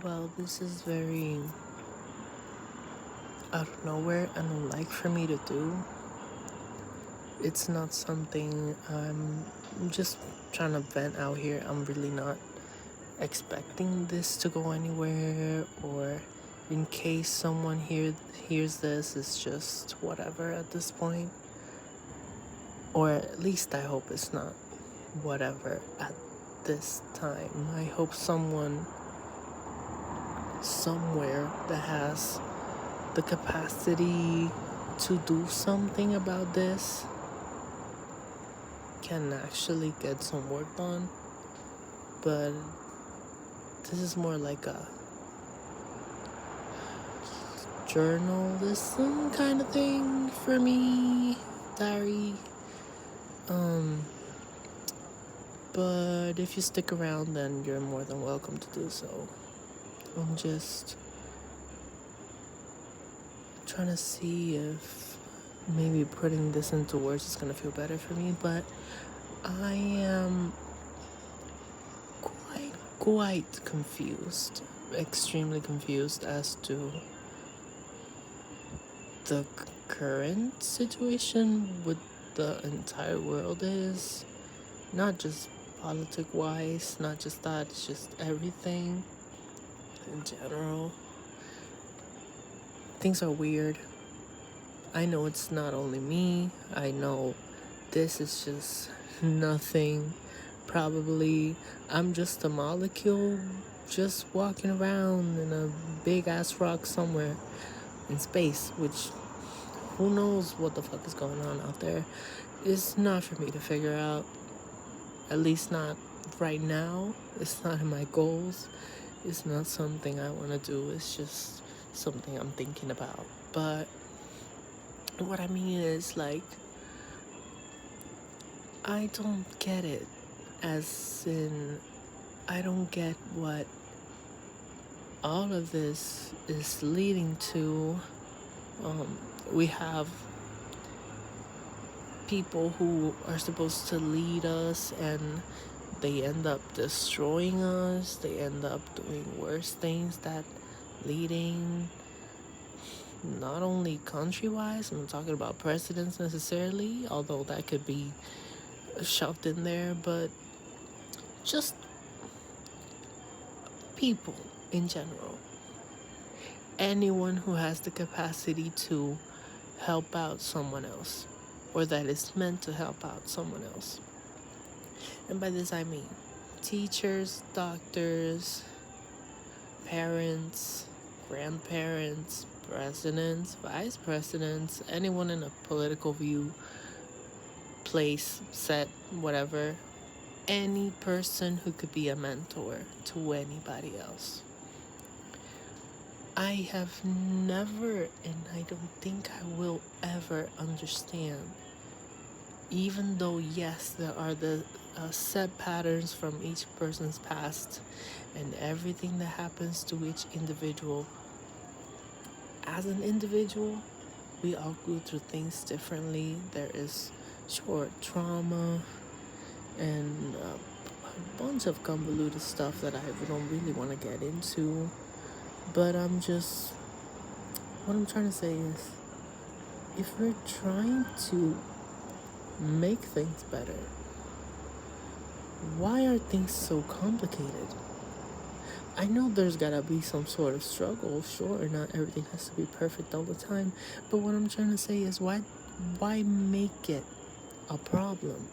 Well, this is very out of nowhere and unlike for me to do. It's not something I'm just trying to vent out here. I'm really not expecting this to go anywhere, or in case someone hears this, it's just whatever at this point. Or at least I hope it's not whatever at this time. I hope someone somewhere that has the capacity to do something about this can actually get some work done. But this is more like a journalism kind of thing for me, diary. But if you stick around, then you're more than welcome to do so. I'm just trying to see if maybe putting this into words is gonna feel better for me, but I am quite confused, extremely confused as to the current situation with the entire world is. Not just politic-wise, not just that, it's just everything in general. Things are weird. I know it's not only me. I know this is just nothing. Probably I'm just a molecule just walking around in a big ass rock somewhere in space, which who knows what the fuck is going on out there. It's not for me to figure out. At least not right now. It's not in my goals. It's not something I want to do. It's just something I'm thinking about. But what I mean is, like, I don't get it. As in, I don't get what all of this is leading to. We have people who are supposed to lead us, and they end up destroying us. They end up doing worse things that leading, not only country-wise, I'm not talking about presidents necessarily, although that could be shoved in there, but just people in general. Anyone who has the capacity to help out someone else, or that is meant to help out someone else. And by this I mean teachers, doctors, parents, grandparents, presidents, vice presidents, anyone in a political view, place, set, whatever. Any person who could be a mentor to anybody else. I have never, and I don't think I will ever understand, even though yes, there are the set patterns from each person's past and everything that happens to each individual. As an individual, we all go through things differently. There is short trauma and a bunch of convoluted stuff that I don't really want to get into. But what I'm trying to say is, if we're trying to make things better, why are things so complicated? I know there's gotta be some sort of struggle. Sure, not everything has to be perfect all the time. But what I'm trying to say is, why make it a problem?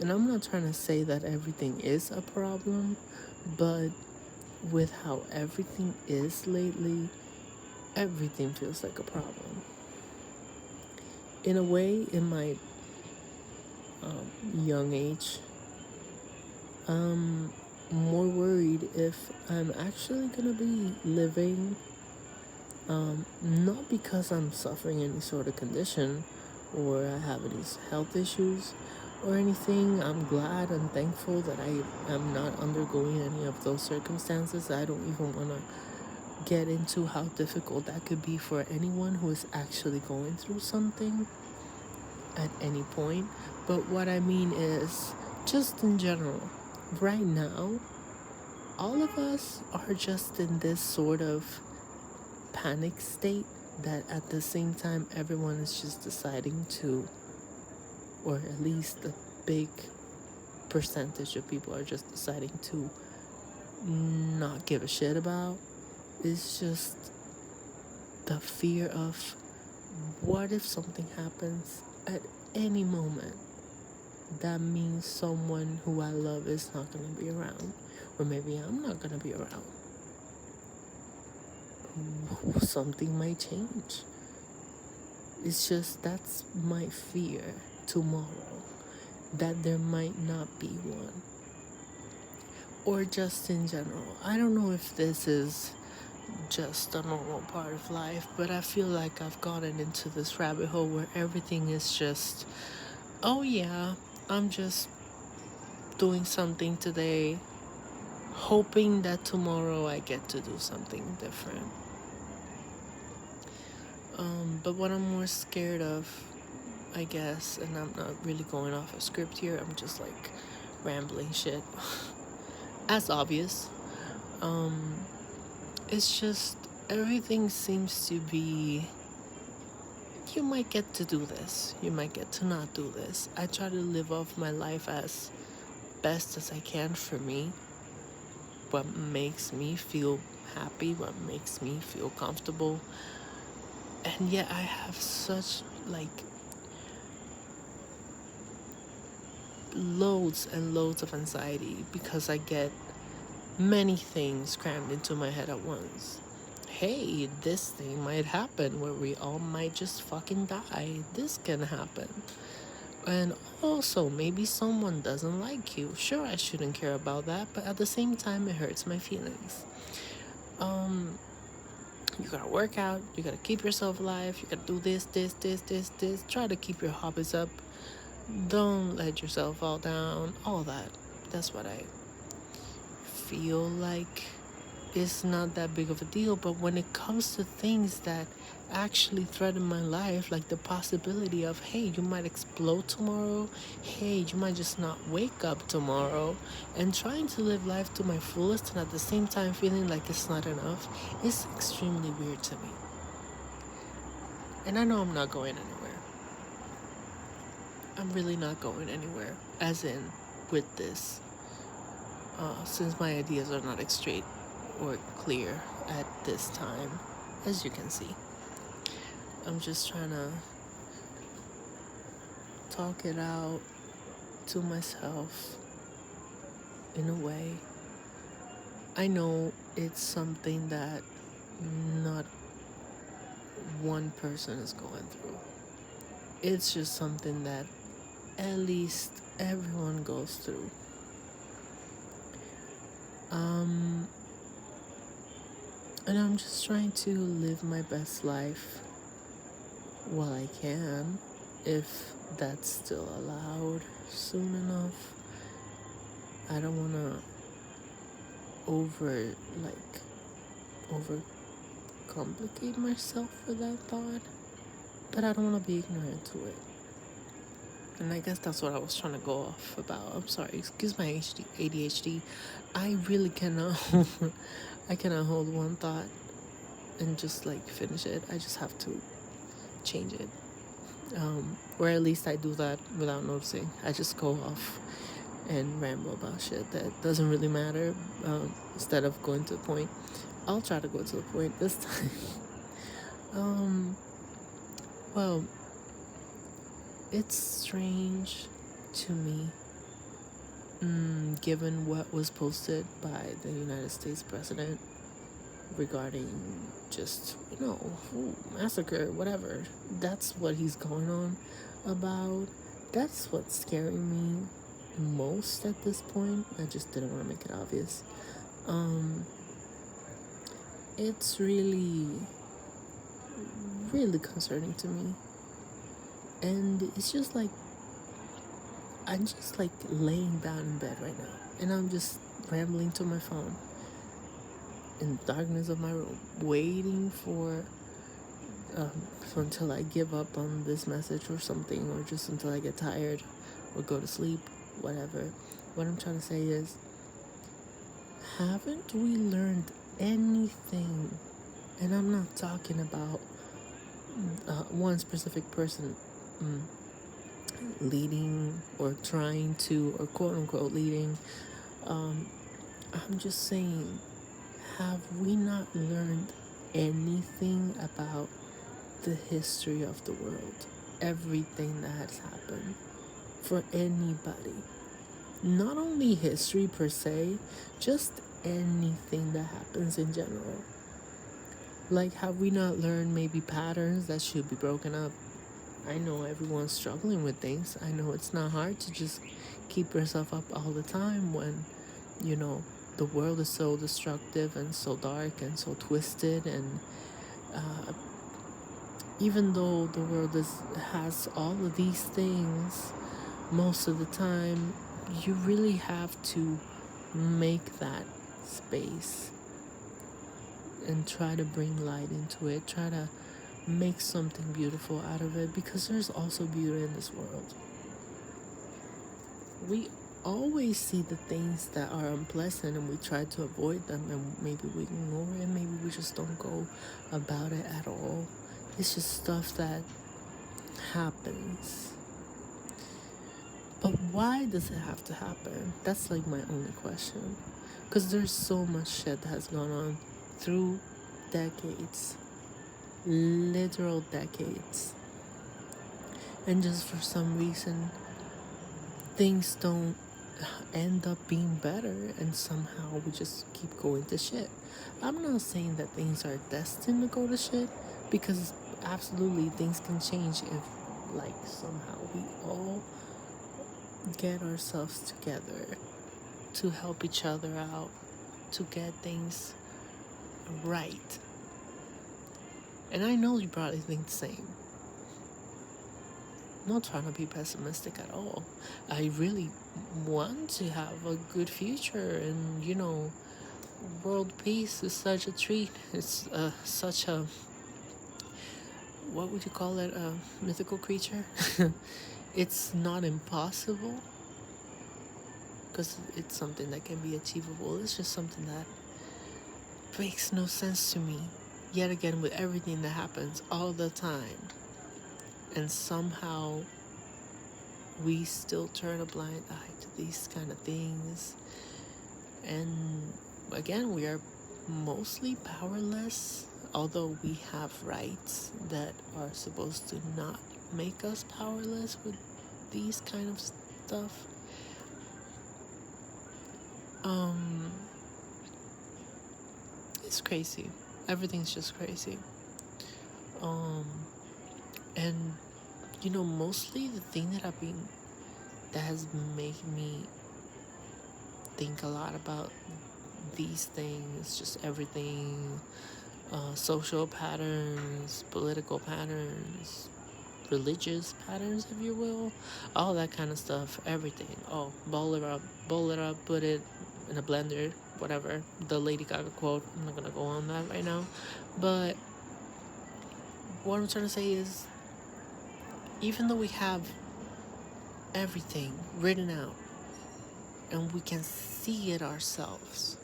And I'm not trying to say that everything is a problem, but with how everything is lately, everything feels like a problem. In a way, in my young age, I'm more worried if I'm actually gonna be living, not because I'm suffering any sort of condition or I have any health issues or anything. I'm glad and thankful that I am not undergoing any of those circumstances. I don't even want to get into how difficult that could be for anyone who is actually going through something at any point. But what I mean is, just in general, right now, all of us are just in this sort of panic state that at the same time everyone is just deciding to, or at least a big percentage of people are just deciding to not give a shit about. It's just the fear of what if something happens at any moment. That means someone who I love is not going to be around, or maybe I'm not going to be around. Something might change. It's just that's my fear tomorrow, that there might not be one. Or just in general. I don't know if this is just a normal part of life, but I feel like I've gotten into this rabbit hole where everything is just, oh yeah, I'm just doing something today, hoping that tomorrow I get to do something different. But what I'm more scared of, I guess, and I'm not really going off a script here, I'm just like rambling shit, as obvious. It's just everything seems to be, you might get to do this, you might get to not do this. I try to live off my life as best as I can for me, what makes me feel happy, what makes me feel comfortable. And yet I have such like loads and loads of anxiety because I get many things crammed into my head at once. Hey, this thing might happen where we all might just fucking die. This can happen. And also, maybe someone doesn't like you. Sure, I shouldn't care about that, but at the same time, it hurts my feelings. You gotta work out, you gotta keep yourself alive, you gotta do this. Try to keep your hobbies up. Don't let yourself fall down. All that. That's what I feel like. It's not that big of a deal, but when it comes to things that actually threaten my life, like the possibility of, hey, you might explode tomorrow, hey, you might just not wake up tomorrow, and trying to live life to my fullest and at the same time feeling like it's not enough, is extremely weird to me. And I know I'm not going anywhere. I'm really not going anywhere, as in with this, since my ideas are not straight or clear at this time, as you can see. I'm just trying to talk it out to myself in a way. I know it's something that not one person is going through. It's just something that at least everyone goes through. And I'm just trying to live my best life while I can, if that's still allowed soon enough. I don't want to overcomplicate myself for that thought, but I don't want to be ignorant to it. And I guess that's what I was trying to go off about. I'm sorry, excuse my ADHD. I really cannot I cannot hold one thought and just like finish it. I just have to change it. Or at least I do that without noticing. I just go off and ramble about shit that doesn't really matter, instead of going to the point. I'll try to go to the point this time. Well, it's strange to me, given what was posted by the United States president regarding just, massacre, whatever. That's what he's going on about. That's what's scaring me most at this point. I just didn't want to make it obvious. It's really, really concerning to me. And it's just like, I'm just like laying down in bed right now, and I'm just rambling to my phone in the darkness of my room, waiting for until I give up on this message or something, or just until I get tired or go to sleep, whatever. What I'm trying to say is, Haven't we learned anything? And I'm not talking about one specific person leading or trying to, or quote unquote leading. I'm just saying, have we not learned anything about the history of the world? Everything that has happened for anybody. Not only history per se, just anything that happens in general. Like, have we not learned maybe patterns that should be broken up? I know everyone's struggling with things. I know it's not hard to just keep yourself up all the time when, you know, the world is so destructive and so dark and so twisted. And even though the world has all of these things, most of the time, you really have to make that space and try to bring light into it. Try to make something beautiful out of it, because there's also beauty in this world. We always see the things that are unpleasant and we try to avoid them, and maybe we ignore it, maybe we just don't go about it at all. It's just stuff that happens. But why does it have to happen? That's like my only question. Because there's so much shit that has gone on through decades, literal decades, and just for some reason things don't end up being better, and somehow we just keep going to shit. I'm not saying that things are destined to go to shit, because absolutely things can change if, like, somehow we all get ourselves together to help each other out, to get things right. And I know you probably think the same. I'm not trying to be pessimistic at all. I really want to have a good future, and world peace is such a treat. It's such a, what would you call it, a mythical creature? It's not impossible, because it's something that can be achievable. It's just something that makes no sense to me, yet again, with everything that happens all the time. And somehow we still turn a blind eye to these kind of things. And again, we are mostly powerless, although we have rights that are supposed to not make us powerless with these kind of stuff. It's crazy. Everything's just crazy. And mostly the thing that has made me think a lot about these things, just everything, social patterns, political patterns, religious patterns, if you will, all that kind of stuff, everything. Oh, bowl it up, put it in a blender, whatever, the Lady Gaga quote. I'm not gonna go on that right now, but what I'm trying to say is, even though we have everything written out and we can see it ourselves,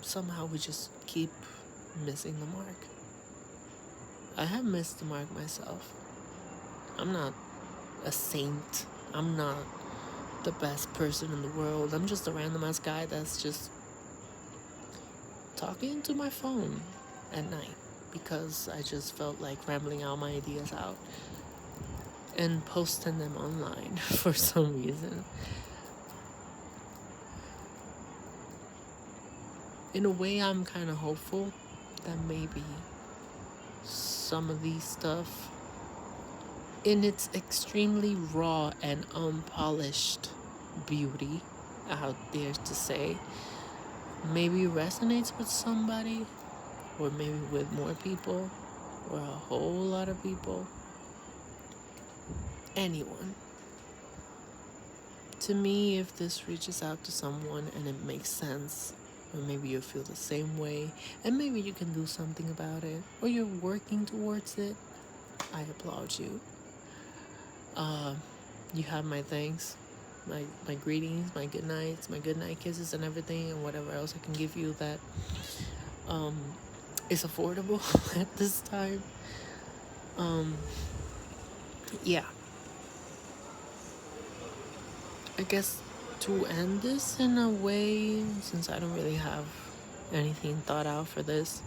somehow we just keep missing the mark. I have missed the mark myself. I'm not a saint. I'm not the best person in the world. I'm just a random ass guy that's just talking to my phone at night, because I just felt like rambling all my ideas out and posting them online for some reason. In a way, I'm kind of hopeful that maybe some of these stuff, in its extremely raw and unpolished beauty, out there to say, maybe resonates with somebody, or maybe with more people, or a whole lot of people. Anyone. To me, if this reaches out to someone and it makes sense, or maybe you feel the same way, and maybe you can do something about it, or you're working towards it, I applaud you. You have my thanks. my greetings, my good nights, my good night kisses, and everything, and whatever else I can give you that is affordable at this time. Yeah, I guess to end this in a way, since I don't really have anything thought out for this,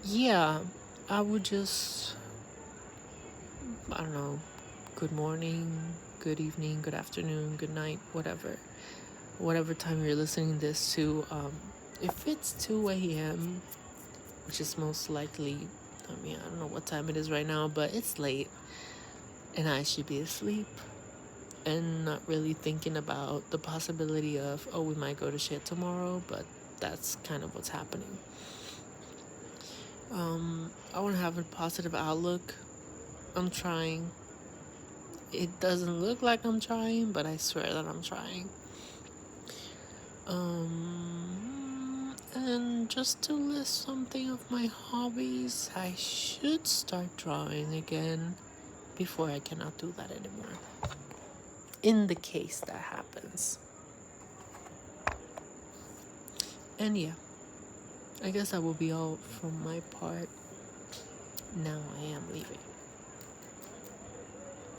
yeah, I would just, I don't know, good morning, good evening, good afternoon, good night, whatever time you're listening this to. If it's 2 a.m., which is most likely, I mean, I don't know what time it is right now, but it's late and I should be asleep and not really thinking about the possibility of, oh, we might go to shit tomorrow, but that's kind of what's happening. I want to have a positive outlook. I'm trying. It doesn't look like I'm trying, but I swear that I'm trying. And just to list something of my hobbies, I should start drawing again before I cannot do that anymore. In the case that happens. And yeah, I guess that will be all from my part. Now I am leaving.